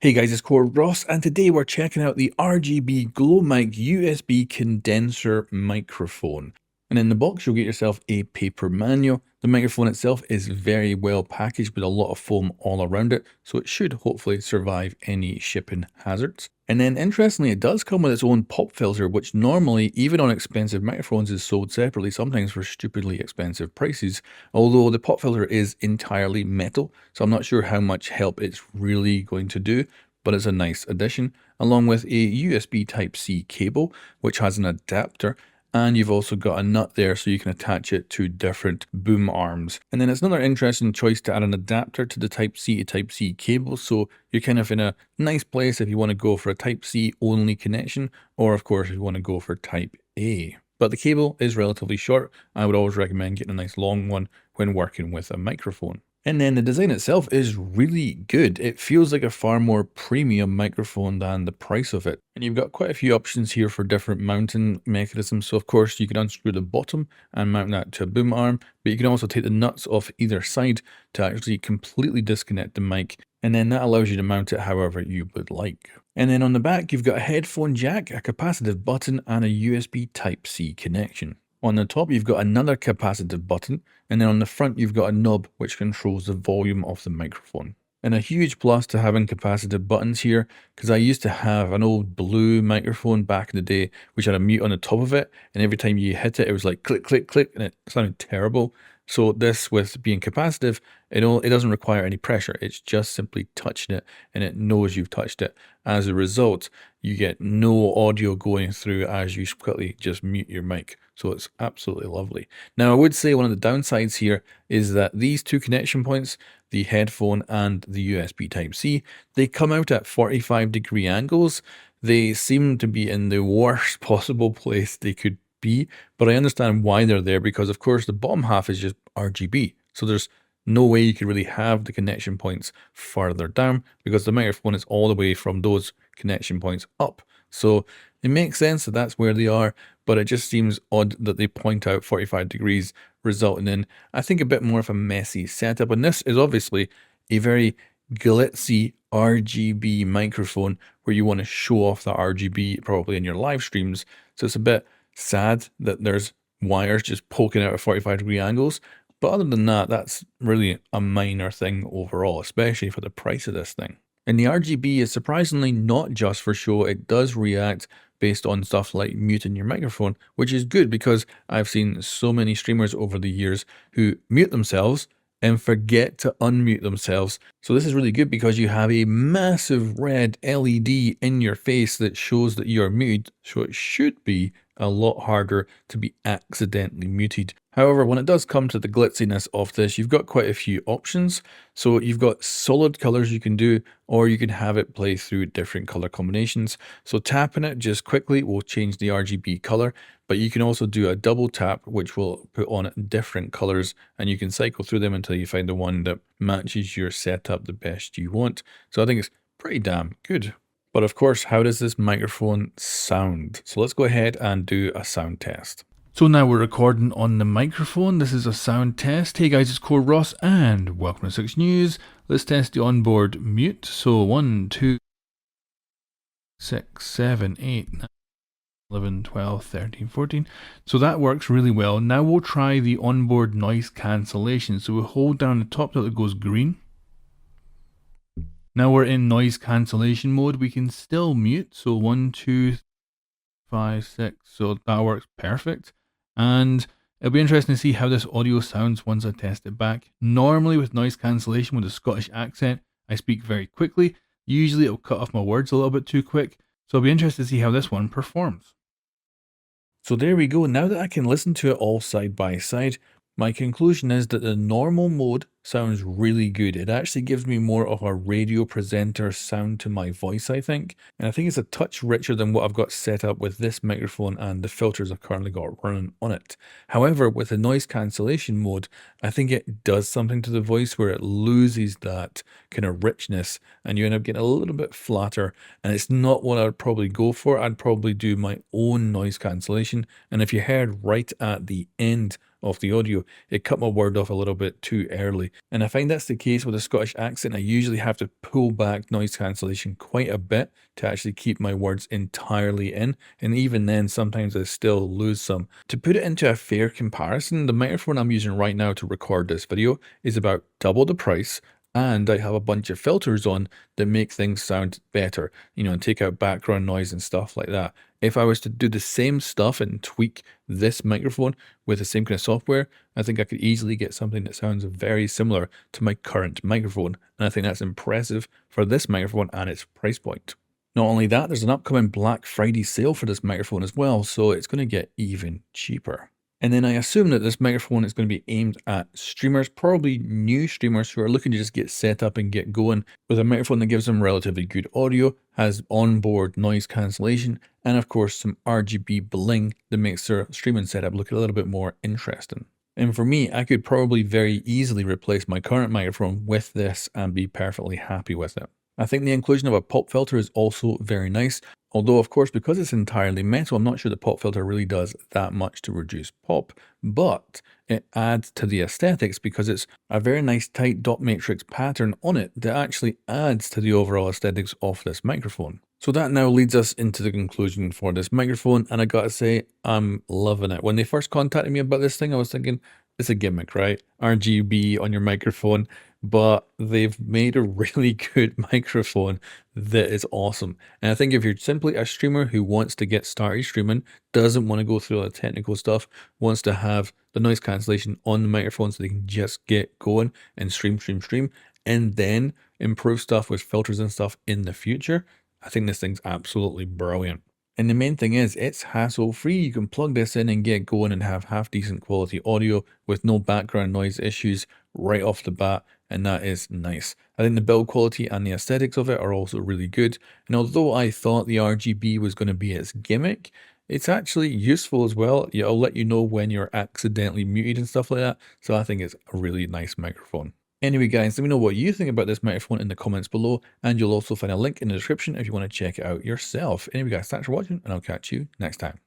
Hey guys, it's Ross, and today we're checking out the RGB GlowMic USB condenser microphone. And in the box, you'll get yourself a paper manual. The microphone itself is very well packaged with a lot of foam all around it, so it should hopefully survive any shipping hazards. And then interestingly, it does come with its own pop filter, which normally, even on expensive microphones, is sold separately, sometimes for stupidly expensive prices. Although the pop filter is entirely metal, so I'm not sure how much help it's really going to do, but it's a nice addition, along with a USB Type-C cable, which has an adapter, and you've also got a nut there so you can attach it to different boom arms. And then it's another interesting choice to add an adapter to the Type-C to Type-C cable, so you're kind of in a nice place if you want to go for a Type-C only connection, or of course if you want to go for Type-A. But the cable is relatively short. I would always recommend getting a nice long one when working with a microphone. And then the design itself is really good. It feels like a far more premium microphone than the price of it. And you've got quite a few options here for different mounting mechanisms. So of course you can unscrew the bottom and mount that to a boom arm, but you can also take the nuts off either side to actually completely disconnect the mic. And then that allows you to mount it however you would like. And then on the back, you've got a headphone jack, a capacitive button, and a USB Type-C connection. On the top, you've got another capacitive button, and then on the front, you've got a knob which controls the volume of the microphone. And a huge plus to having capacitive buttons here, because I used to have an old blue microphone back in the day, which had a mute on the top of it, and every time you hit it, it was like click, click, click, and it sounded terrible. So this, with being capacitive, it doesn't require any pressure. It's just simply touching it, and it knows you've touched it. As a result, you get no audio going through as you quickly just mute your mic. So it's absolutely lovely. Now, I would say one of the downsides here is that these two connection points, the headphone and the USB Type-C, they come out at 45-degree angles. They seem to be in the worst possible place they could be, but I understand why they're there, because of course the bottom half is just RGB. So there's no way you could really have the connection points further down, because the microphone is all the way from those connection points up. So it makes sense that that's where they are, but it just seems odd that they point out 45 degrees, resulting in, I think, a bit more of a messy setup. And this is obviously a very glitzy RGB microphone where you want to show off the RGB probably in your live streams. So it's a bit sad that there's wires just poking out at 45-degree angles. But other than that, that's really a minor thing overall, especially for the price of this thing. And the RGB is surprisingly not just for show. It does react based on stuff like muting your microphone, which is good because I've seen so many streamers over the years who mute themselves and forget to unmute themselves. So this is really good because you have a massive red LED in your face that shows that you are muted. So it should be a lot harder to be accidentally muted. However, when it does come to the glitziness of this, you've got quite a few options. So you've got solid colors you can do, or you can have it play through different color combinations. So tapping it just quickly will change the RGB color, but you can also do a double tap, which will put on different colors, and you can cycle through them until you find the one that matches your setup the best you want. So I think it's pretty damn good. But of course, how does this microphone sound? So let's go ahead and do a sound test. So now we're recording on the microphone. This is a sound test. Hey guys, it's Ross and welcome to 6 News. Let's test the onboard mute. So 1, 2, 6, 7, 8, 9, 11, 12, 13, 14. So that works really well. Now we'll try the onboard noise cancellation. So we'll hold down the top till it goes green. Now we're in noise cancellation mode. We can still mute. So 1, 2, 5, 6. So that works perfect. And it'll be interesting to see how this audio sounds once I test it back. Normally with noise cancellation with a Scottish accent, I speak very quickly. Usually it'll cut off my words a little bit too quick. So I'll be interested to see how this one performs. So there we go. Now that I can listen to it all side by side, my conclusion is that the normal mode sounds really good. It actually gives me more of a radio presenter sound to my voice, I think. And I think it's a touch richer than what I've got set up with this microphone and the filters I've currently got running on it. However, with the noise cancellation mode, I think it does something to the voice where it loses that kind of richness and you end up getting a little bit flatter. And it's not what I'd probably go for. I'd probably do my own noise cancellation. And if you heard right at the end of the audio. It cut my word off a little bit too early. And I find that's the case with a Scottish accent. I usually have to pull back noise cancellation quite a bit to actually keep my words entirely in. And even then, sometimes I still lose some. To put it into a fair comparison, the microphone I'm using right now to record this video is about double the price, and I have a bunch of filters on that make things sound better, you know, and take out background noise and stuff like that. If I was to do the same stuff and tweak this microphone with the same kind of software, I think I could easily get something that sounds very similar to my current microphone. And I think that's impressive for this microphone and its price point. Not only that, there's an upcoming Black Friday sale for this microphone as well, so it's going to get even cheaper. And then I assume that this microphone is going to be aimed at streamers, probably new streamers who are looking to just get set up and get going with a microphone that gives them relatively good audio, has onboard noise cancellation, and of course some RGB bling that makes their streaming setup look a little bit more interesting. And for me, I could probably very easily replace my current microphone with this and be perfectly happy with it. I think the inclusion of a pop filter is also very nice, although of course because it's entirely metal, I'm not sure the pop filter really does that much to reduce pop, but it adds to the aesthetics because it's a very nice tight dot matrix pattern on it that actually adds to the overall aesthetics of this microphone. So that now leads us into the conclusion for this microphone, and I gotta say, I'm loving it. When they first contacted me about this thing, I was thinking, it's a gimmick, right? RGB on your microphone, but they've made a really good microphone that is awesome. And I think if you're simply a streamer who wants to get started streaming, doesn't want to go through all the technical stuff, wants to have the noise cancellation on the microphone so they can just get going and stream, and then improve stuff with filters and stuff in the future, I think this thing's absolutely brilliant. And the main thing is it's hassle free. You can plug this in and get going and have half decent quality audio with no background noise issues right off the bat. And that is nice. I think the build quality and the aesthetics of it are also really good. And although I thought the RGB was going to be its gimmick, it's actually useful as well. Yeah, I'll let you know when you're accidentally muted and stuff like that. So I think it's a really nice microphone. Anyway, guys, let me know what you think about this microphone in the comments below, and you'll also find a link in the description if you want to check it out yourself. Anyway, guys, thanks for watching, and I'll catch you next time.